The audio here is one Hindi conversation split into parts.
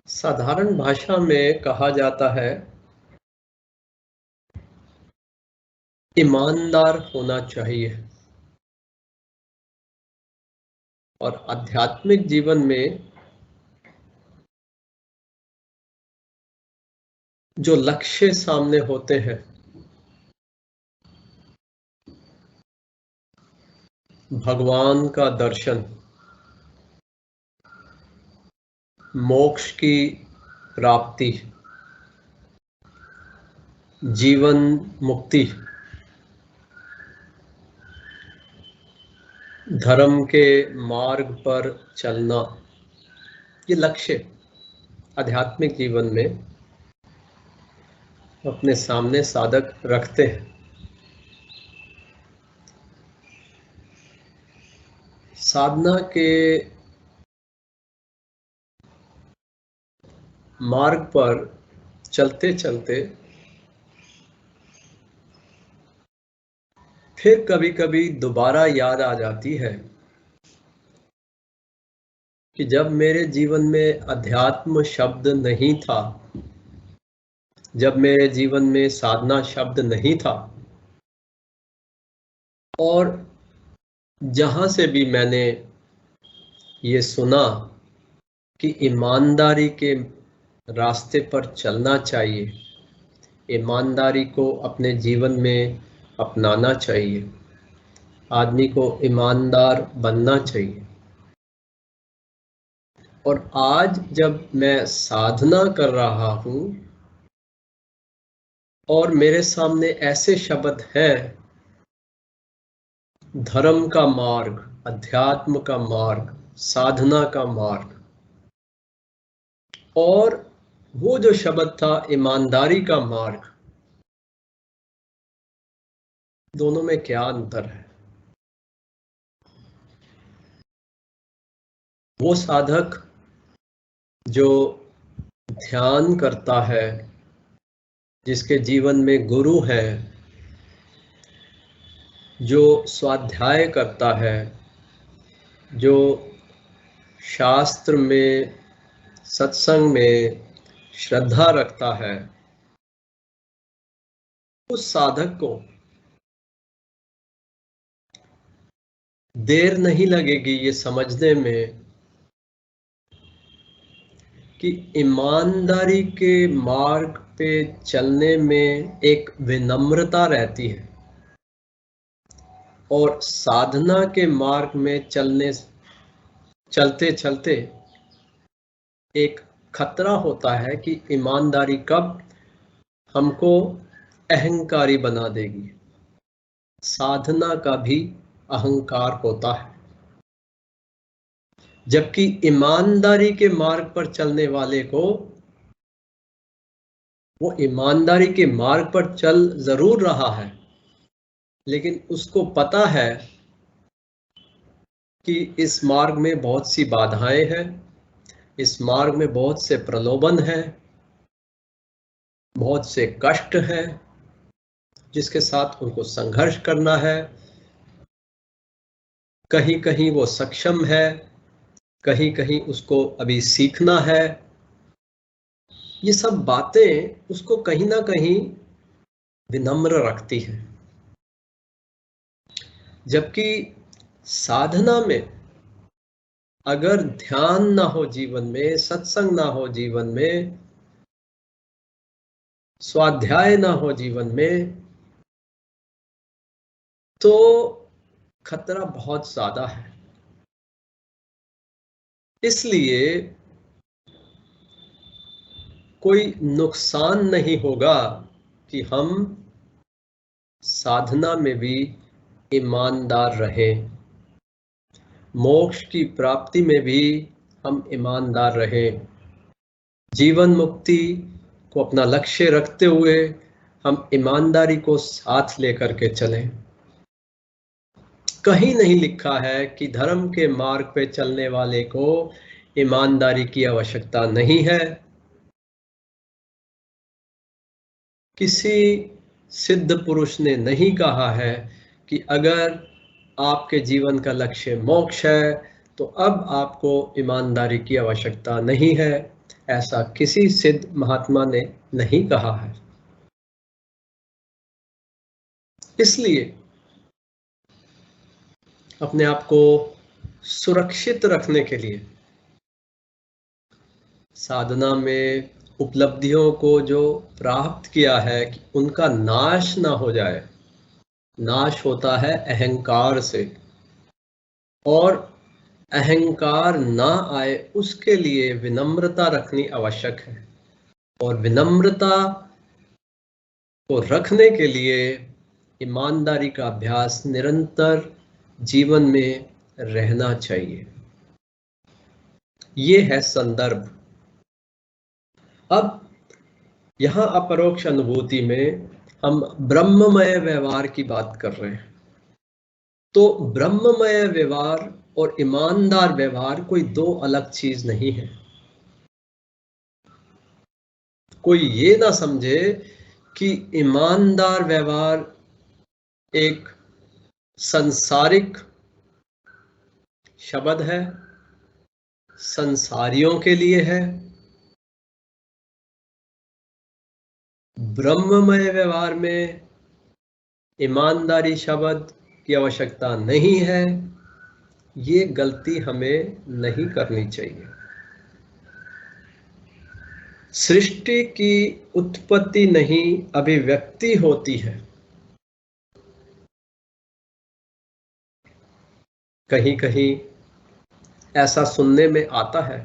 साधारण भाषा में कहा जाता है ईमानदार होना चाहिए। और आध्यात्मिक जीवन में जो लक्ष्य सामने होते हैं, भगवान का दर्शन, मोक्ष की प्राप्ति, जीवन मुक्ति, धर्म के मार्ग पर चलना, ये लक्ष्य आध्यात्मिक जीवन में अपने सामने साधक रखते हैं। साधना के मार्ग पर चलते चलते फिर कभी कभी दोबारा याद आ जाती है कि जब मेरे जीवन में अध्यात्म शब्द नहीं था, जब मेरे जीवन में साधना शब्द नहीं था, और जहां से भी मैंने ये सुना कि ईमानदारी के रास्ते पर चलना चाहिए, ईमानदारी को अपने जीवन में अपनाना चाहिए, आदमी को ईमानदार बनना चाहिए। और आज जब मैं साधना कर रहा हूं और मेरे सामने ऐसे शब्द हैं, धर्म का मार्ग, अध्यात्म का मार्ग, साधना का मार्ग, और वो जो शब्द था ईमानदारी का मार्ग, दोनों में क्या अंतर है? वो साधक जो ध्यान करता है, जिसके जीवन में गुरु है, जो स्वाध्याय करता है, जो शास्त्र में, सत्संग में श्रद्धा रखता है, उस साधक को देर नहीं लगेगी ये समझने में कि ईमानदारी के मार्ग पे चलने में एक विनम्रता रहती है, और साधना के मार्ग में चलते चलते एक खतरा होता है कि ईमानदारी कब हमको अहंकारी बना देगी। साधना का भी अहंकार होता है, जबकि ईमानदारी के मार्ग पर चलने वाले को, वो ईमानदारी के मार्ग पर चल जरूर रहा है, लेकिन उसको पता है कि इस मार्ग में बहुत सी बाधाएं हैं, इस मार्ग में बहुत से प्रलोभन हैं, बहुत से कष्ट हैं, जिसके साथ उनको संघर्ष करना है। कहीं कहीं वो सक्षम है, कहीं कहीं उसको अभी सीखना है। ये सब बातें उसको कहीं ना कहीं विनम्र रखती हैं। जबकि साधना में अगर ध्यान ना हो जीवन में, सत्संग ना हो जीवन में, स्वाध्याय ना हो जीवन में, तो खतरा बहुत ज्यादा है। इसलिए कोई नुकसान नहीं होगा कि हम साधना में भी ईमानदार रहें, मोक्ष की प्राप्ति में भी हम ईमानदार रहें, जीवन मुक्ति को अपना लक्ष्य रखते हुए हम ईमानदारी को साथ लेकर के चलें। कहीं नहीं लिखा है कि धर्म के मार्ग पे चलने वाले को ईमानदारी की आवश्यकता नहीं है। किसी सिद्ध पुरुष ने नहीं कहा है कि अगर आपके जीवन का लक्ष्य मोक्ष है तो अब आपको ईमानदारी की आवश्यकता नहीं है। ऐसा किसी सिद्ध महात्मा ने नहीं कहा है। इसलिए अपने आप को सुरक्षित रखने के लिए साधना में उपलब्धियों को जो प्राप्त किया है कि उनका नाश ना हो जाए। नाश होता है अहंकार से, और अहंकार ना आए उसके लिए विनम्रता रखनी आवश्यक है। और विनम्रता को रखने के लिए ईमानदारी का अभ्यास निरंतर जीवन में रहना चाहिए। ये है संदर्भ। अब यहाँ अपरोक्ष अनुभूति में हम ब्रह्ममय व्यवहार की बात कर रहे हैं। तो ब्रह्ममय व्यवहार और ईमानदार व्यवहार कोई दो अलग चीज नहीं है। कोई ये ना समझे कि ईमानदार व्यवहार एक संसारिक शब्द है, संसारियों के लिए है। ब्रह्ममय व्यवहार में ईमानदारी शब्द की आवश्यकता नहीं है। ये गलती हमें नहीं करनी चाहिए। सृष्टि की उत्पत्ति नहीं, अभिव्यक्ति होती है। कहीं कहीं ऐसा सुनने में आता है,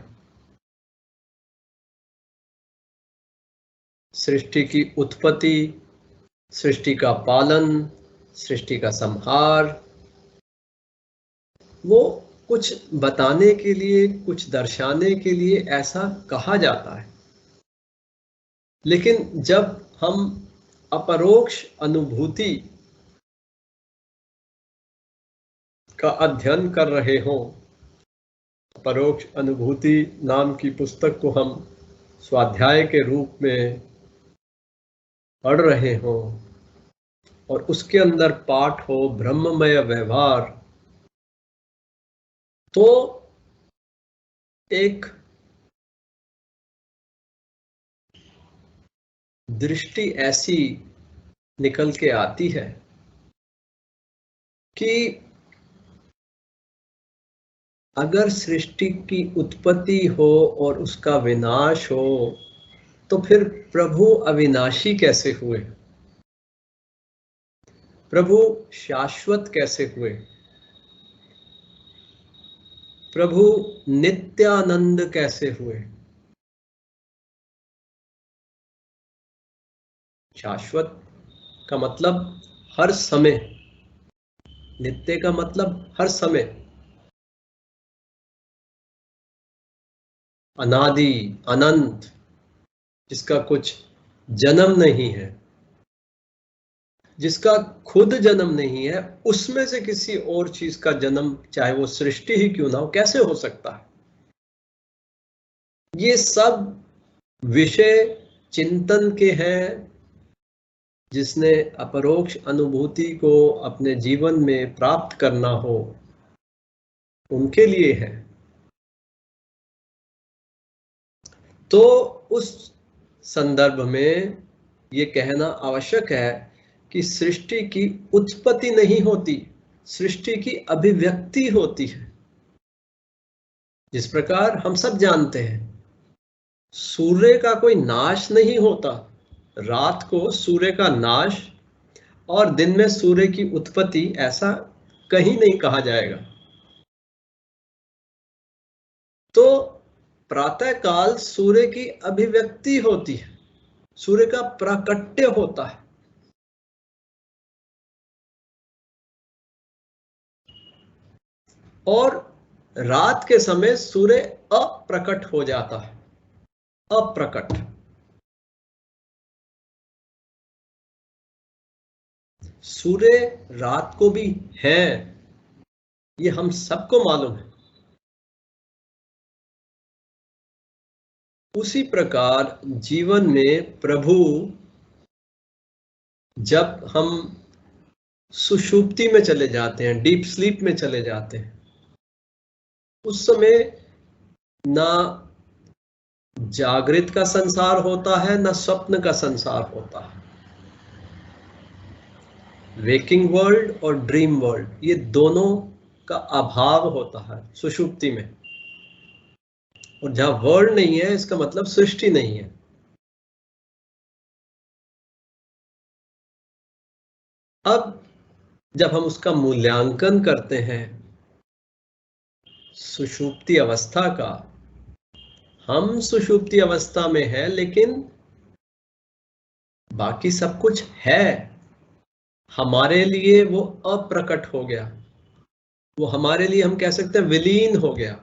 सृष्टि की उत्पत्ति, सृष्टि का पालन, सृष्टि का संहार, वो कुछ बताने के लिए, कुछ दर्शाने के लिए ऐसा कहा जाता है। लेकिन जब हम अपरोक्ष अनुभूति का अध्ययन कर रहे हों, अपरोक्ष अनुभूति नाम की पुस्तक को हम स्वाध्याय के रूप में पढ़ रहे हों और उसके अंदर पाठ हो ब्रह्ममय व्यवहार, तो एक दृष्टि ऐसी निकल के आती है कि अगर सृष्टि की उत्पत्ति हो और उसका विनाश हो, तो फिर प्रभु अविनाशी कैसे हुए? प्रभु शाश्वत कैसे हुए? प्रभु नित्यानंद कैसे हुए? शाश्वत का मतलब हर समय, नित्य का मतलब हर समय, अनादि, अनंत, जिसका कुछ जन्म नहीं है, जिसका खुद जन्म नहीं है, उसमें से किसी और चीज का जन्म, चाहे वो सृष्टि ही क्यों ना हो, कैसे हो सकता है? ये सब विषय चिंतन के हैं। जिसने अपरोक्ष अनुभूति को अपने जीवन में प्राप्त करना हो, उनके लिए है। तो उस संदर्भ में ये कहना आवश्यक है कि सृष्टि की उत्पत्ति नहीं होती, सृष्टि की अभिव्यक्ति होती है। जिस प्रकार हम सब जानते हैं, सूर्य का कोई नाश नहीं होता। रात को सूर्य का नाश और दिन में सूर्य की उत्पत्ति, ऐसा कहीं नहीं कहा जाएगा। तो प्रातः काल सूर्य की अभिव्यक्ति होती है, सूर्य का प्राकट्य होता है। और रात के समय सूर्य अप्रकट हो जाता है, अप्रकट। सूर्य रात को भी है, ये हम सबको मालूम है। उसी प्रकार जीवन में प्रभु, जब हम सुषुप्ति में चले जाते हैं, डीप स्लीप में चले जाते हैं, उस समय ना जागृत का संसार होता है ना स्वप्न का संसार होता है। वेकिंग वर्ल्ड और ड्रीम वर्ल्ड, ये दोनों का अभाव होता है सुषुप्ति में। और जहां वर्ल्ड नहीं है इसका मतलब सृष्टि नहीं है। अब जब हम उसका मूल्यांकन करते हैं सुषुप्ति अवस्था का, हम सुषुप्ति अवस्था में है लेकिन बाकी सब कुछ है, हमारे लिए वो अप्रकट हो गया, वो हमारे लिए हम कह सकते हैं विलीन हो गया।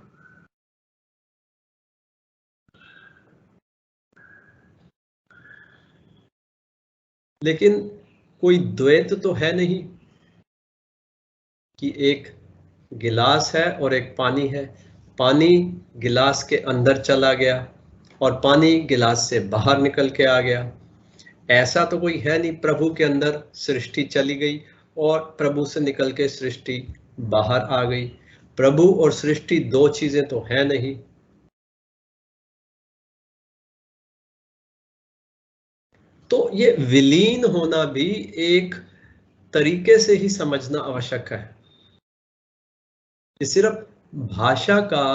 लेकिन कोई द्वैत तो है नहीं कि एक गिलास है और एक पानी है, पानी गिलास के अंदर चला गया और पानी गिलास से बाहर निकल के आ गया। ऐसा तो कोई है नहीं, प्रभु के अंदर सृष्टि चली गई और प्रभु से निकल के सृष्टि बाहर आ गई। प्रभु और सृष्टि दो चीजें तो है नहीं। तो ये विलीन होना भी एक तरीके से ही समझना आवश्यक है। ये सिर्फ भाषा का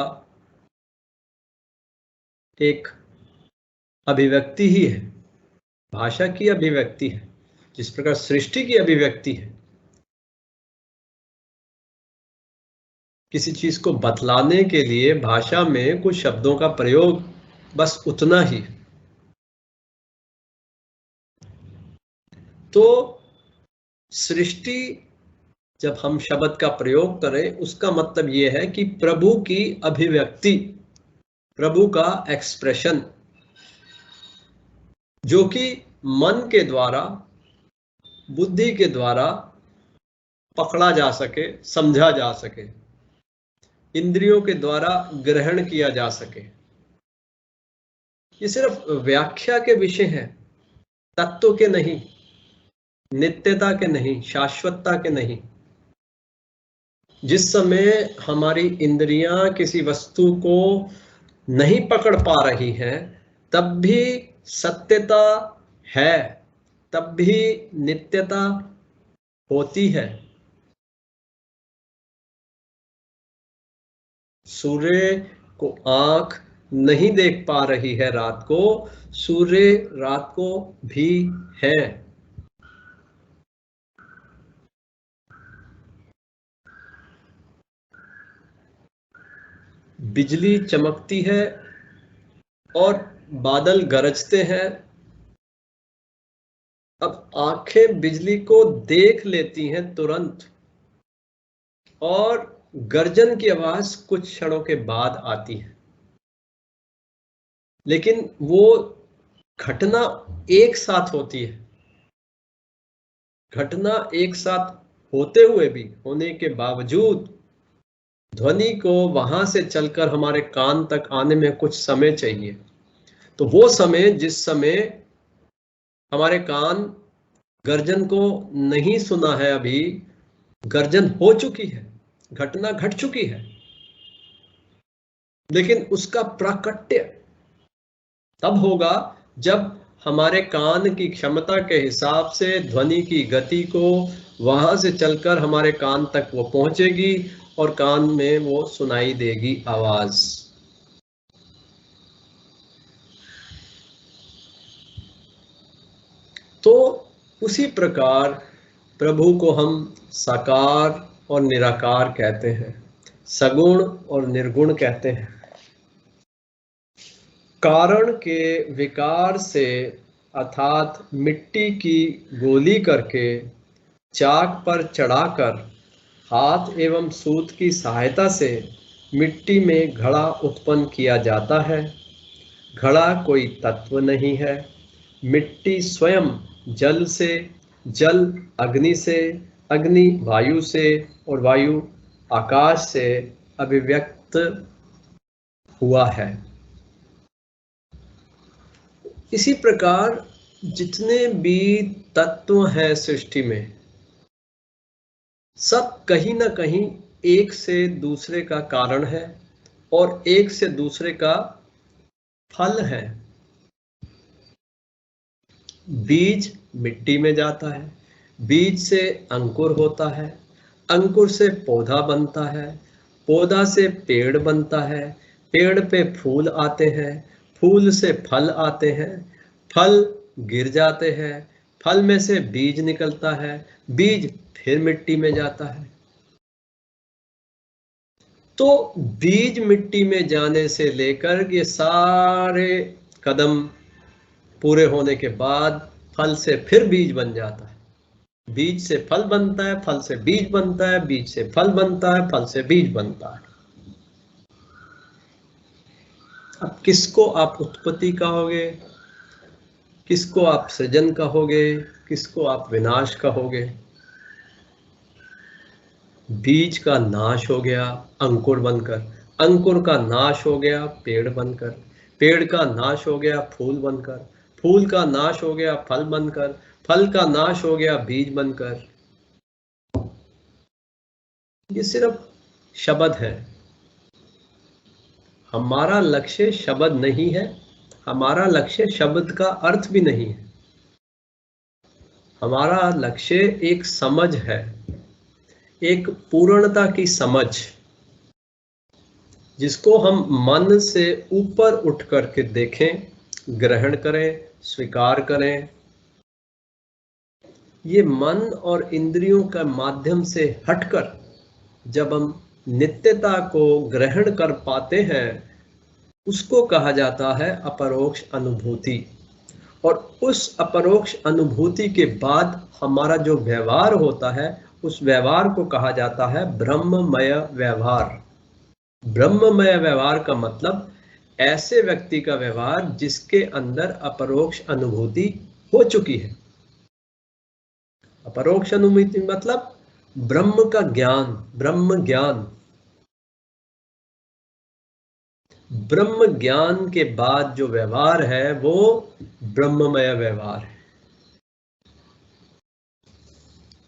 एक अभिव्यक्ति ही है, भाषा की अभिव्यक्ति है, जिस प्रकार सृष्टि की अभिव्यक्ति है। किसी चीज को बतलाने के लिए भाषा में कुछ शब्दों का प्रयोग, बस उतना ही। तो सृष्टि जब हम शब्द का प्रयोग करें उसका मतलब यह है कि प्रभु की अभिव्यक्ति, प्रभु का एक्सप्रेशन, जो कि मन के द्वारा, बुद्धि के द्वारा पकड़ा जा सके, समझा जा सके, इंद्रियों के द्वारा ग्रहण किया जा सके। ये सिर्फ व्याख्या के विषय हैं, तत्व के नहीं, नित्यता के नहीं, शाश्वतता के नहीं। जिस समय हमारी इंद्रियां किसी वस्तु को नहीं पकड़ पा रही हैं, तब भी सत्यता है, तब भी नित्यता होती है। सूर्य को आंख नहीं देख पा रही है रात को, सूर्य रात को भी है। बिजली चमकती है और बादल गरजते हैं। अब आंखें बिजली को देख लेती हैं तुरंत, और गर्जन की आवाज कुछ क्षणों के बाद आती है, लेकिन वो घटना एक साथ होती है। घटना एक साथ होते हुए भी, होने के बावजूद ध्वनि को वहां से चलकर हमारे कान तक आने में कुछ समय चाहिए। तो वो समय, जिस समय हमारे कान गर्जन को नहीं सुना है, अभी गर्जन हो चुकी है, घटना घट चुकी है, लेकिन उसका प्राकट्य तब होगा जब हमारे कान की क्षमता के हिसाब से ध्वनि की गति को वहां से चलकर हमारे कान तक वो पहुंचेगी और कान में वो सुनाई देगी आवाज। तो उसी प्रकार प्रभु को हम साकार और निराकार कहते हैं, सगुण और निर्गुण कहते हैं। कारण के विकार से, अर्थात मिट्टी की गोली करके चाक पर चढ़ाकर हाथ एवं सूत की सहायता से मिट्टी में घड़ा उत्पन्न किया जाता है। घड़ा कोई तत्व नहीं है, मिट्टी स्वयं जल से, जल अग्नि से, अग्नि वायु से और वायु आकाश से अभिव्यक्त हुआ है। इसी प्रकार जितने भी तत्व हैं सृष्टि में, सब कहीं ना कहीं एक से दूसरे का कारण है और एक से दूसरे का फल है। बीज मिट्टी में जाता है, बीज से अंकुर होता है, अंकुर से पौधा बनता है, पौधा से पेड़ बनता है, पेड़ पे फूल आते हैं, फूल से फल आते हैं, फल गिर जाते हैं, फल में से बीज निकलता है, बीज फिर मिट्टी में जाता है। तो बीज मिट्टी में जाने से लेकर ये सारे कदम पूरे होने के बाद फल से फिर बीज बन जाता है, बीज से फल बनता है, फल से बीज बनता है, बीज से फल बनता है, फल से बीज बनता है। अब किसको आप उत्पत्ति कहोगे, किसको आप सृजन कहोगे, किसको आप विनाश कहोगे? बीज का नाश हो गया अंकुर बनकर, अंकुर का नाश हो गया पेड़ बनकर, पेड़ का नाश हो गया फूल बनकर, फूल का नाश हो गया फल बनकर, फल का नाश हो गया बीज बनकर। ये सिर्फ शब्द है, हमारा लक्ष्य शब्द नहीं है, हमारा लक्ष्य शब्द का अर्थ भी नहीं है। हमारा लक्ष्य एक समझ है, एक पूर्णता की समझ, जिसको हम मन से ऊपर उठ करके देखें, ग्रहण करें, स्वीकार करें। ये मन और इंद्रियों का माध्यम से हटकर जब हम नित्यता को ग्रहण कर पाते हैं, उसको कहा जाता है अपरोक्ष अनुभूति। और उस अपरोक्ष अनुभूति के बाद हमारा जो व्यवहार होता है, उस व्यवहार को कहा जाता है ब्रह्ममय व्यवहार। ब्रह्ममय व्यवहार का मतलब ऐसे व्यक्ति का व्यवहार जिसके अंदर अपरोक्ष अनुभूति हो चुकी है। अपरोक्ष अनुभूति मतलब ब्रह्म का ज्ञान, ब्रह्म ज्ञान। ब्रह्म ज्ञान के बाद जो व्यवहार है वो ब्रह्ममय व्यवहार है।